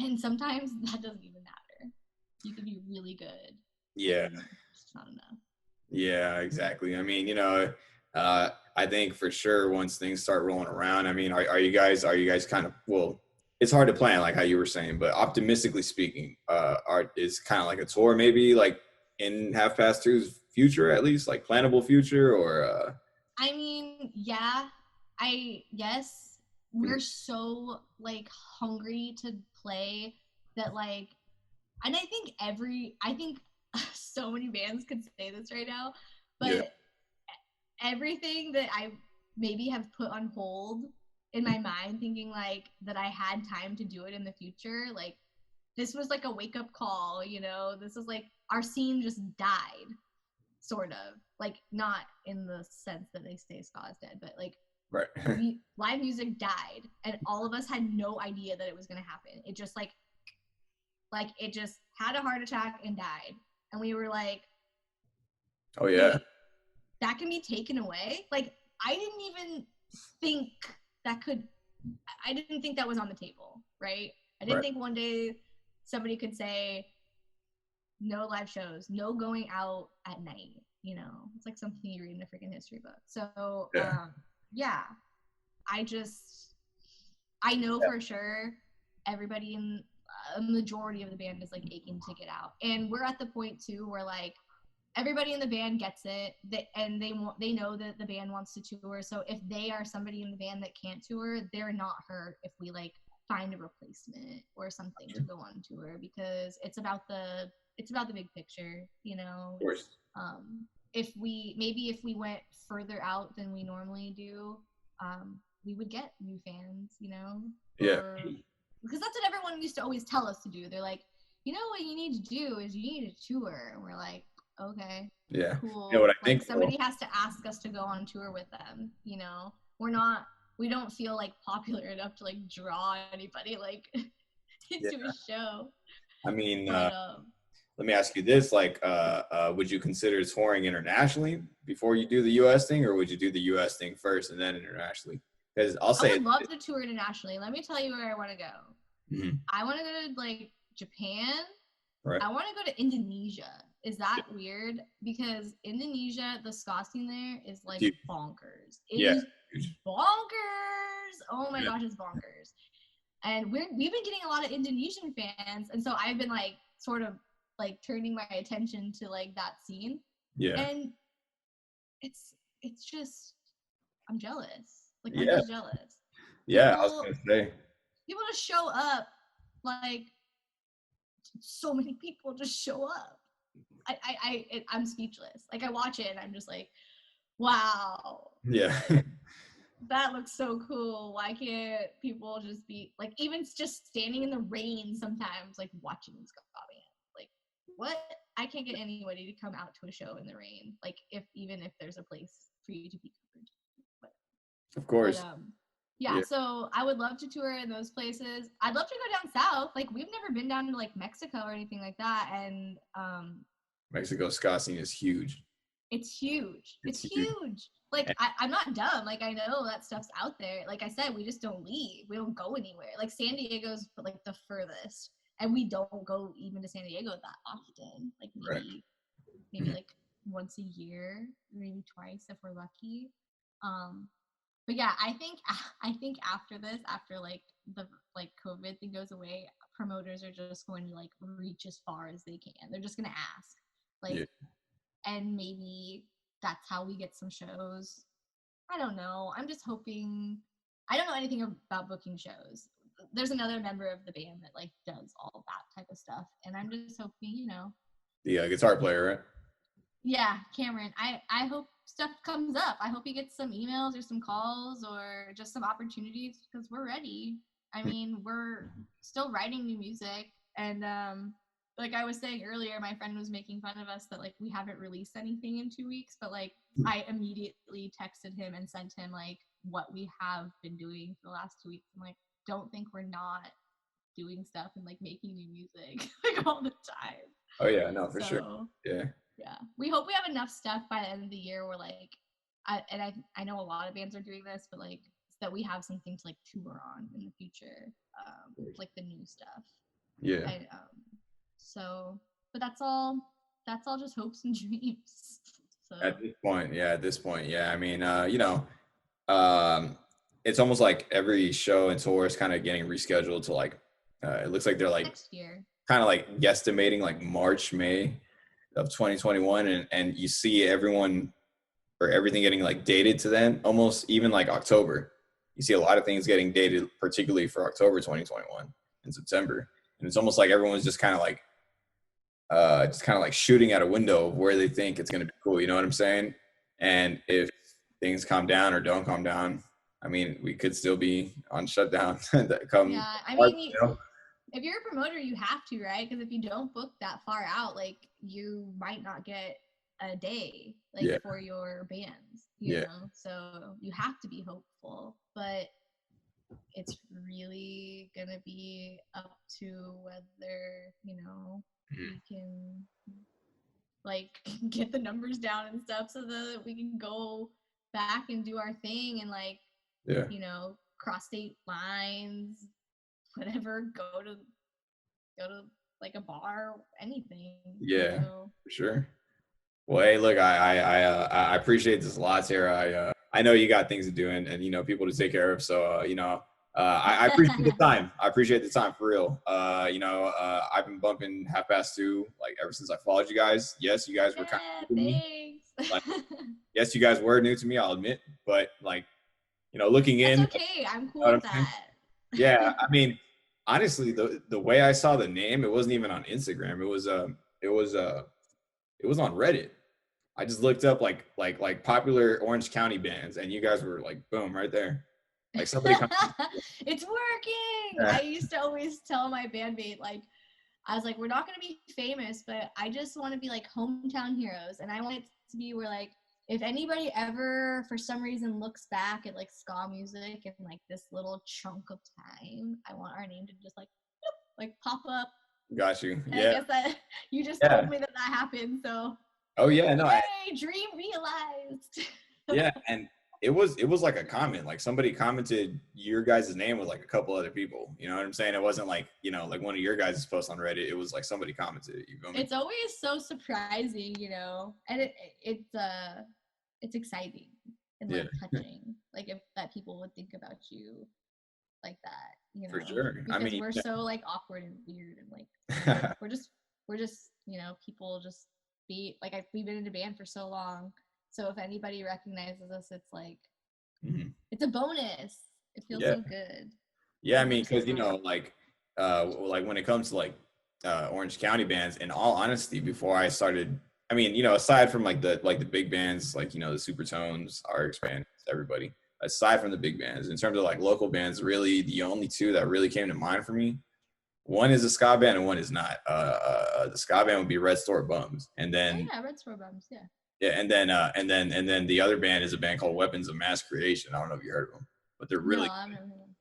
And sometimes that doesn't even matter. You can be really good. Yeah. It's not enough. Yeah, exactly. I mean, I think for sure once things start rolling around, I mean, are you guys kind of, well, it's hard to plan like how you were saying, but optimistically speaking, is kind of like a tour maybe like in Half Past Two's future at least, like plannable future or I mean, yeah, yes, we're so like hungry to play that like, and I think so many bands could say this right now, yeah. but everything that I maybe have put on hold in my mind, thinking like that I had time to do it in the future, like this was like a wake up call, you know, this is like our scene just died. Sort of like not in the sense that they say ska is dead, but like Right. live music died and all of us had no idea that it was going to happen. It just like it just had a heart attack and died, and we were like, Oh yeah. wait, that can be taken away? Like I didn't even think that could, I didn't think that was on the table, right? I didn't Right. think one day somebody could say no live shows, no going out at night. You know, it's like something you read in a freaking history book. So, Yeah. yeah, I know for sure everybody in a majority of the band is like aching to get out, and we're at the point too where like everybody in the band gets it, and they know that the band wants to tour. So if they are somebody in the band that can't tour, they're not hurt if we like find a replacement or something to go on tour, because it's about the big picture, you know. Of course. If we went further out than we normally do, we would get new fans, you know, Yeah. because that's what everyone used to always tell us to do. They're like, you know, what you need to do is you need to tour, and we're like, okay, Yeah. You know cool. what I Like think though? somebody has to ask us to go on tour with them, you know. We don't feel like popular enough to like draw anybody like Yeah. into a show. I mean, But let me ask you this: like, would you consider touring internationally before you do the U.S. thing, or would you do the U.S. thing first and then internationally? Because I'll I say, would love to tour internationally. Let me tell you where I want to go. Mhm. I want to go to like Japan. Right? I want to go to Indonesia. Is that weird? Because Indonesia, the ska scene there is like Huge. bonkers. It Yeah. is Huge. bonkers. Oh my Yeah. gosh, it's bonkers. And we've been getting a lot of Indonesian fans, and so I've been like sort of like turning my attention to like that scene, Yeah. and it's just, I'm jealous. Like I'm Yeah. just jealous. Yeah. I was People gonna say. people just show up, like so many people just show up. I'm speechless. Like I watch it and I'm just like, wow, Yeah. like that looks so cool. Why can't people just be like, even just standing in the rain sometimes, like watching ska band? Like, what? I can't get anybody to come out to a show in the rain. Like, even if there's a place for you to be covered. Of But course. yeah. Yeah. So I would love to tour in those places. I'd love to go down south. Like we've never been down to like Mexico or anything like that, and Mexico ska scene is huge. it's huge. It's It's huge. huge. Like I'm not dumb. Like I know that stuff's out there. Like I said, we just don't leave. We don't go anywhere. Like San Diego's like the furthest, and we don't go even to San Diego that often. Like Right. maybe like once a year, maybe twice if we're lucky. But yeah, I think after this, after like the like COVID thing goes away, promoters are just going to like reach as far as they can. They're just gonna ask, Yeah. like, and maybe that's how we get some shows. I don't know. I'm just hoping. I don't know anything about booking shows. There's another member of the band that like does all that type of stuff, and I'm just hoping, you know. The guitar player, right? Yeah, Cameron. I hope stuff comes up. I hope he gets some emails or some calls or just some opportunities, because we're ready. I mean, we're still writing new music, and like I was saying earlier, my friend was making fun of us that like we haven't released anything in 2 weeks, but like I immediately texted him and sent him like what we have been doing for the last 2 weeks. I'm like, don't think we're not doing stuff and like making new music like all the time. Oh yeah, no, for sure. So Yeah. yeah, we hope we have enough stuff by the end of the year where like I know a lot of bands are doing this, but like that we have something to like tour on in the future, like the new stuff. Yeah. So, but that's all just hopes and dreams. So At this point, yeah. I mean, um, it's almost like every show and tour is kind of getting rescheduled to like, it looks like they're like next year. kind of like guesstimating like March, May of 2021, and you see everyone or everything getting like dated to then, almost even like October. You see a lot of things getting dated, particularly for October 2021 in September, and it's almost like everyone's just kind of like shooting out a window of where they think it's going to be cool. You know what I'm saying? And if things calm down or don't calm down, I mean, we could still be on shutdown. Yeah, I mean, if you're a promoter, you have to, right? Because if you don't book that far out, like you might not get a day like for your bands, you know. So you have to be hopeful, but it's really gonna be up to whether we can like get the numbers down and stuff so that we can go back and do our thing and like cross state lines, whatever, go to like a bar, anything. For sure. Well, hey, look, I appreciate this a lot, Sarah. I know you got things to do and people to take care of. So I appreciate the time. I appreciate the time for real. I've been bumping 2:30 like ever since I followed you guys. Yes, you guys were kind of new to me. Like, yes, you guys were new to me, I'll admit. But like, looking in. That's okay. I'm cool with that. Yeah, I mean, honestly, the way I saw the name, it wasn't even on Instagram. It was on Reddit. I just looked up like popular Orange County bands, and you guys were like, boom, right there. Like somebody. It's working. I used to always tell my bandmate, like, I was like, we're not gonna be famous, but I just want to be like hometown heroes, and I want it to be where like if anybody ever for some reason looks back at like ska music and like this little chunk of time, I want our name to just like pop up. Got you. And I guess that you just told me that happened. So. Oh yeah, no. Yay, dream realized. Yeah, and it was like a comment. Like somebody commented your guys' name with like a couple other people. You know what I'm saying? It wasn't like like one of your guys' posts on Reddit. It was like somebody commented it. You feel me? It's always so surprising, and it's exciting and like touching, like if that people would think about you like that, For sure. Because I mean, we're so like awkward and weird and like we're just people just be like we've been in a band for so long, so if anybody recognizes us, it's like it's a bonus. It feels so good. Yeah, I mean, because like when it comes to like Orange County bands, in all honesty, before I started, I mean, aside from like the big bands, like the Supertones, RX Band, everybody, aside from the big bands, in terms of like local bands, really the only two that really came to mind for me, one is a ska band and one is not. The ska band would be Red Store Bums, and then Red Store Bums, yeah, and then the other band is a band called Weapons of Mass Creation. I don't know if you heard of them, but they're really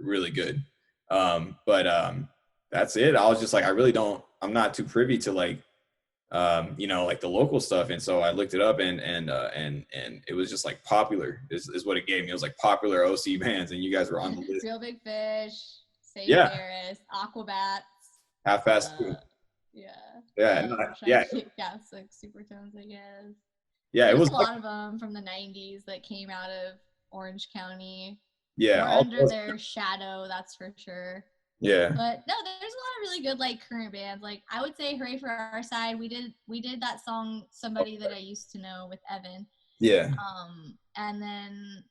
really good. That's it. I was just like, I'm not too privy to like like the local stuff, and so I looked it up and it was just like popular is what it gave me. It was like popular OC bands, and you guys were on the list. Real Big Fish, St. Paris, Aquabats, Half Past Two. Yeah, like Supertones, I guess. Yeah, There's a lot of them from the 90s that came out of Orange County. Yeah, under their shadow, that's for sure. Yeah. But no, there's a lot of really good like current bands. Like I would say Hooray for Our Side. We did that song Somebody That I Used to Know with Evan. Yeah. And then,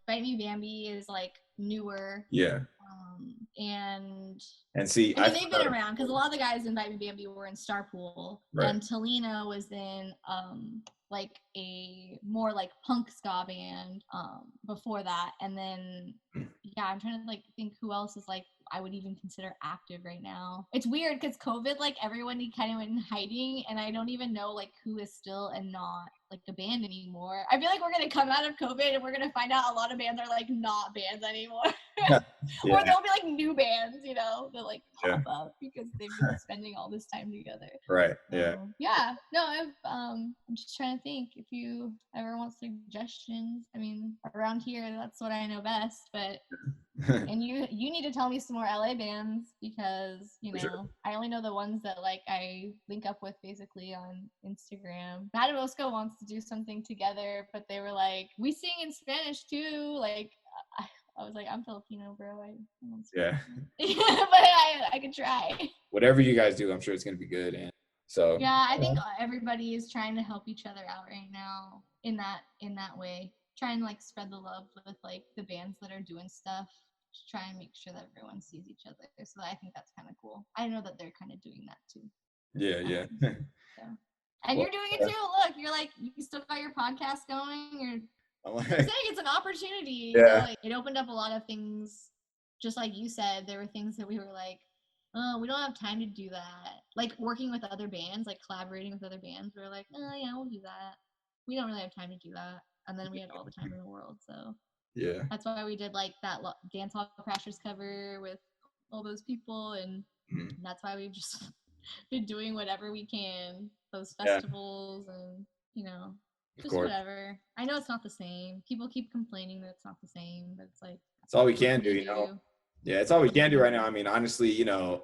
Bite Me Bambi is like newer. Yeah. And see, I mean, they've been around because a lot of the guys in Bite Me Bambi were in Starpool, right. And Talina was in like a more like punk ska band before that, and then I'm trying to like think who else is like I would even consider active right now. It's weird because COVID, like everyone kind of went in hiding, and I don't even know like who is still and not like a band anymore. I feel like we're gonna come out of COVID and we're gonna find out a lot of bands are like not bands anymore. Or Yeah, there'll be like new bands, you know, that like yeah, pop up because they've been spending all this time together. right, yeah. So yeah, no, I'm just trying to think if you ever want suggestions. I mean, around here, that's what I know best. But and you need to tell me some more LA bands because For sure. I only know the ones that like I link up with basically on Instagram. Madagascar wants to do something together, but they were like, we sing in Spanish too. Like I was like, I'm Filipino, bro. I don't speak Yeah. Spanish. But I could try. Whatever you guys do, I'm sure it's gonna be good. And so Yeah, I think everybody is trying to help each other out right now in that way. Trying to like spread the love with like the bands that are doing stuff. Just try and make sure that everyone sees each other. So I think that's kind of cool. I know that they're kind of doing that too. yeah, yeah. So. And Well, you're doing it too. Look, you're like you still got your podcast going. I'm I'm like, saying it's an opportunity. yeah, Like, it opened up a lot of things. Just like you said, there were things that we were like, oh, we don't have time to do that. Like working with other bands, like collaborating with other bands. We were like, oh yeah, we'll do that. We don't really have time to do that. And then we had all the time in the world. So yeah, that's why we did like that Dance Hall Crashers cover with all those people. And mhm, that's why we've just been doing whatever we can, those yeah. festivals and, Of just course, whatever. I know it's not the same. People keep complaining that it's not the same, but it's like, it's all we what can can do. you do? Yeah, it's all we can do right now. I mean, honestly, the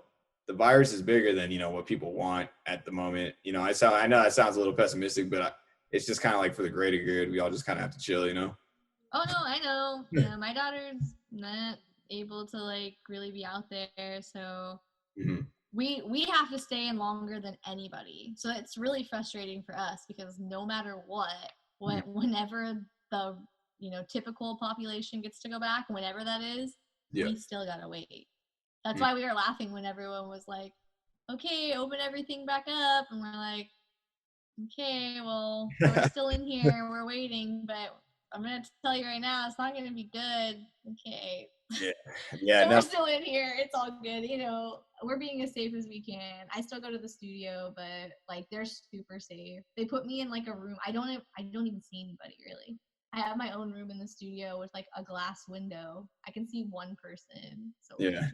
virus is bigger than what people want at the moment. I know that sounds a little pessimistic, but it's just kind of like for the greater good. We all just kind of have to chill. Oh no, I know. Yeah, my daughter's not able to like really be out there, so Hmm. we have to stay in longer than anybody. So it's really frustrating for us because no matter whenever the typical population gets to go back, whenever that is, Yeah, we still gotta wait. That's mm, why we were laughing when everyone was like, "Okay, open everything back up," and we're like, "Okay, well, we're still in here, we're waiting, but I'm gonna tell you right now, it's not gonna be good." Okay. yeah, yeah. So we're No, still in here. It's all good. We're being as safe as we can. I still go to the studio, but like they're super safe. They put me in like a room. I don't even see anybody really. I have my own room in the studio with like a glass window. I can see one person. So yeah,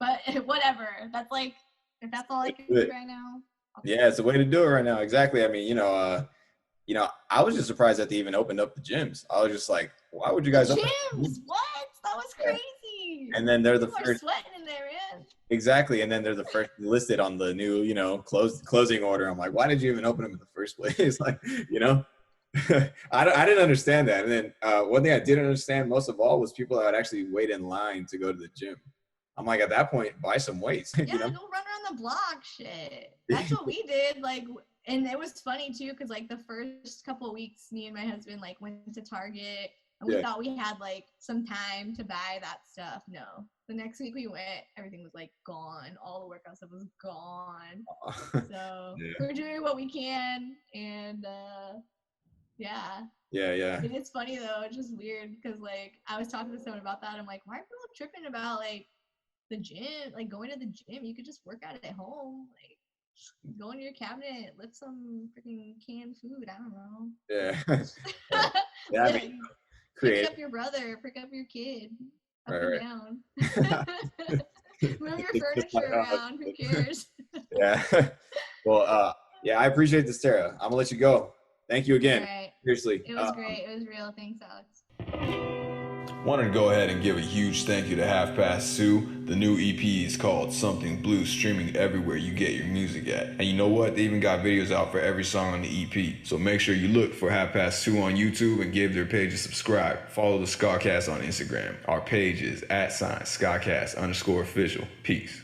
but whatever. That's like if that's all I can do right now, I'll take yeah. It's it. a way to do it right now. Exactly. I mean, I was just surprised that they even opened up the gyms. I was just like, why would you The guys open up the gyms, gyms? what? That was crazy. And then they're the People are first. sweating in there, man. Exactly, and then they're the first listed on the new, closing order. I'm like, why did you even open them in the first place? Like, you know, I didn't understand that. And then one thing I didn't understand most of all was people that would actually wait in line to go to the gym. I'm like, at that point, buy some weights. Yeah, go run around the block, shit. That's what we did. Like, and it was funny too, because like the first couple of weeks, me and my husband like went to Target, and we Yeah. thought we had like some time to buy that stuff. No, the next week we went, everything was like gone. All the workout stuff was gone. So Yeah. we're doing what we can, and yeah. Yeah, yeah, It is funny though. It's just weird because like I was talking to someone about that. I'm like, why are people tripping about like the gym, like going to the gym? You could just work out at home, like go into your cabinet, lift some freaking canned food. I don't know. yeah. Yeah, I mean, Pick create. up your brother, pick up your kid, up and Right, down. right. Move your Just like, furniture around. Who cares? yeah. Well, yeah, I appreciate this, Tara. I'm gonna let you go. Thank you All again. right. Seriously. It was great. It was real. Thanks, Alex. Wanted to go ahead and give a huge thank you to Half Past Sue. The new EP is called Something Blue, streaming everywhere you get your music at. And you know what? They even got videos out for every song on the EP. So make sure you look for Half Past Sue on YouTube and give their page a subscribe. Follow the SKA CAST on Instagram. Our page is @SKA CAST_official. Peace.